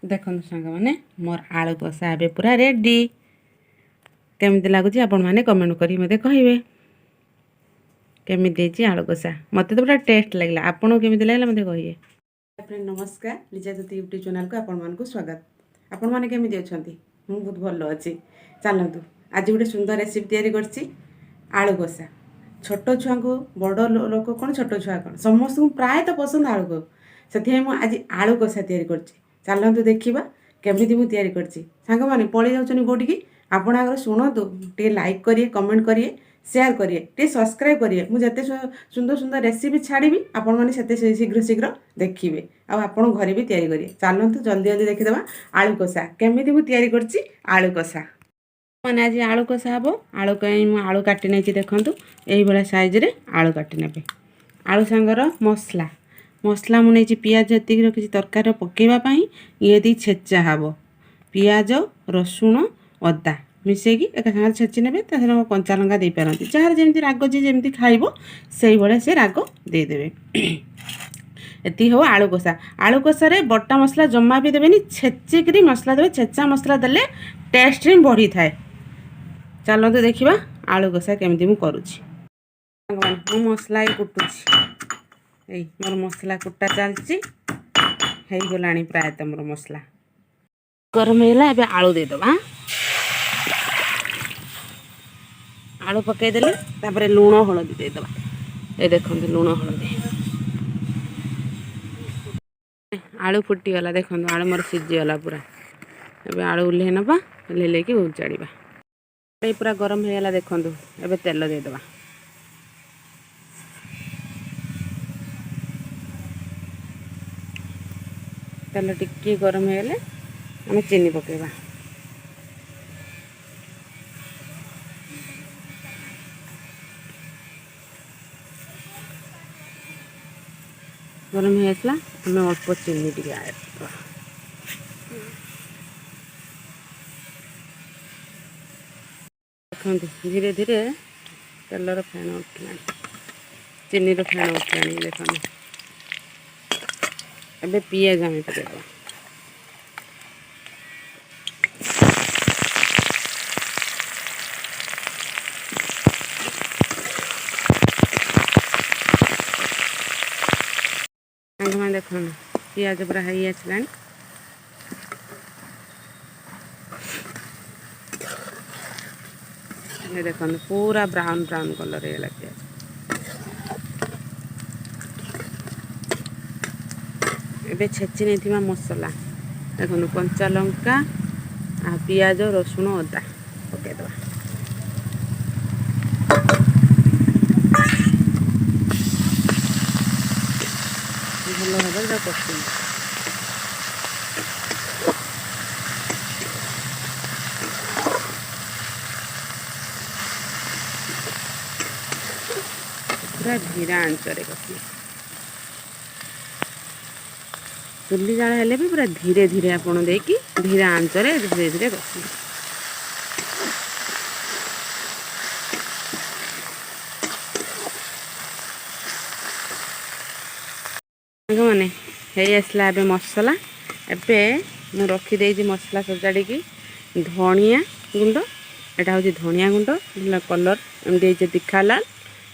देखो सांग मैंने मोर आलू कषा ए पूरा रेडी केमी लगुच आपण मैंने कमेंट कर मत कहे केमी आलू कषा मत तो पूरा टेस्ट लगे आपको केमी लगे मत कहे फ्रेंड नमस्कार लिजा ज्योति यूट्यूब चैनल को आपण मानक स्वागत आपण मैंने केमी अच्छा मुझे बहुत भल अच्छी चलतु आज गोटे सुंदर रेसिपी तैयारी आलू कषा छोट छुआ को बड़ लोक कौन छोट छुआ कौन समस्त प्रायतः पसंद आलू को से आज आलू कषा तैयारी चलतु देखा केमी मुझे सांग मैंने पलि जाऊँ कौटिकी आपण आगर शुणु टे लाइक करिए कमेंट करिए शेयर करिए टे सब्सक्राइब करिए मुझे सुंदर सुंदर रेसिपी छाड़ी आपण मैंने शीघ्र शीघ्र देखिए आपड़ घरे भी तैयारी करिए चलतु जल्दी जल्दी देखीदे आलू कषा केमी मुझे तैयारी आलू कषा मैंने आज आलू कषा हम आलू कहीं आलू काटी नहीं देखूँ यही साइज्रे आलू काटी ने आलू सांगर मसला मसला मुझे पियाज ये रखी तरकारी पकईवाई ये दी छेचा हम पियाज रसुण अदा मिसेकी एक सागर छेची ने कंचा लंका दे पारती जार जमी राग जी जमी खाइब से भाया से राग देदेवे ये हम आलू कषा बटा मसला जमा भी देवे छेचिक मसला देवे छेचा मसला देले टेस्ट ही बढ़ी थाए चलते देखा आलू कषा केमी मुझे करुँची मो मसला कुटुची मोर मसला कुटा चलती गला प्रायतः मोर मसला गरम है ए आलू देदबा आलू पकईदेली तापर लुण हलदी देदबा ये देखो लुण हलदी आलू फुटीगला देखो आलू मोर सीझीगला पूरा ए आलू उल्हे नवा उल्हे कि उजाड़ा पूरा गरम होगा देखो ए तेल देदबा तेल टिके गरम होगले आम चीनी पकेबा गरम हो आसला आम अल्प चीनी टी देखते धीरे धीरे तेलर फेण उठला चीनी फेण उठला देखो ए पियाज आम पकेबा देखो पियाज पूरा हाई आसला देखो पूरा ब्राउन ब्राउन कलर है पियाज ए छेची नहीं मसला देखो कंचा लंका आ पियाज रसुण अदा पकईदबा भल भाव कषि पूरा धीरा आंचरे कषि चुली जाल हेले भी पूरा धीरे धीरे आपड़ देकी धीरा आंचरे धीरे धीरे कषि मैंने आसला ए मसला एबे मु रखीदे मसला सजाड़ी धनिया गुंड एटा हूँ धनिया गुंड कलर एमती दिखा लाल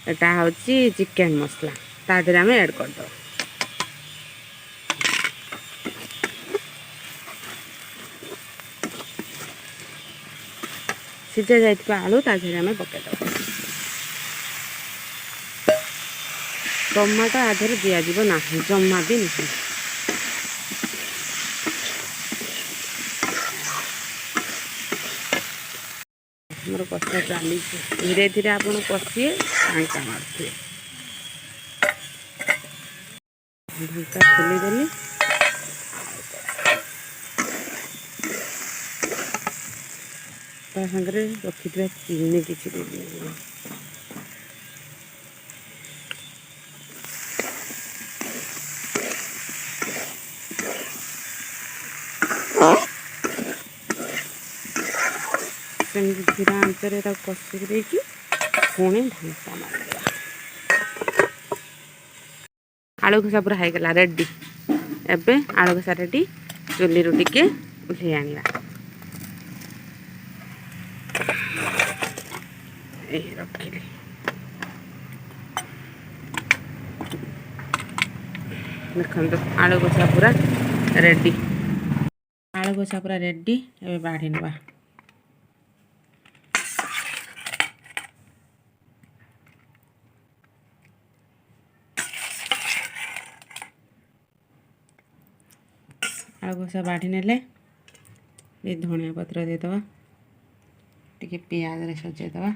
एटा हूँ चिकेन मसला ता देहरे आम ऐड करद सीझा जाइए आलू ता देहरे आम पकईद टमाटो आधे दिज्व ना जमा भी नहीं मोर कषा चली धीरे धीरे आप कषिए आंका मारे ढंका खोलीदेली सागर रखी चीनी किसी धीरा आंचरे कषि पुणी ढंका मार आलू कषा पूरा होगला रेडी एबे आलू कषा रेडी ଚୁଲିରୁ ଟିକେ ଓହ୍ଲେଇ ଆଣିବା। এই ରଖିଲି। ଦେଖନ୍ତୁ ଆଳୁ କଷା ପୁରା ରେଡ଼ି। ଆଳୁ କଷା ପୁରା ରେଡ଼ି। ଏବେ ବାଢ଼ି ନେବା। ଆଳୁ କଷା ବାଢ଼ି ନେଲେ ଏ ଧନିଆ ପତ୍ର ଦେଇଦେବା, ଟିକେ ପିଆଜରେ ସଜେଇଦେବା।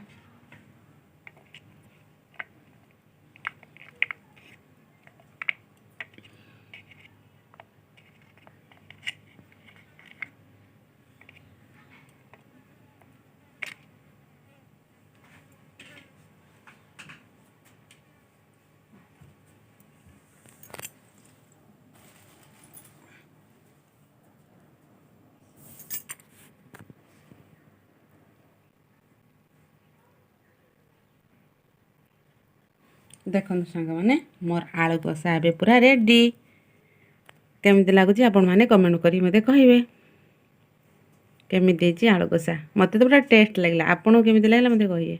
ଦେଖନ୍ତୁ ସାଙ୍ଗମାନେ, ମୋର ଆଳୁ କଷା ଏବେ ପୁରା ରେଡ଼ି। କେମିତି ଲାଗୁଛି ଆପଣମାନେ କମେଣ୍ଟ କରି ମୋତେ କହିବେ କେମିତି ହେଇଛି ଆଳୁ କଷା। ମୋତେ ତ ପୁରା ଟେଷ୍ଟ ଲାଗିଲା। ଆପଣଙ୍କୁ କେମିତି ଲାଗିଲା ମୋତେ କହିବେ।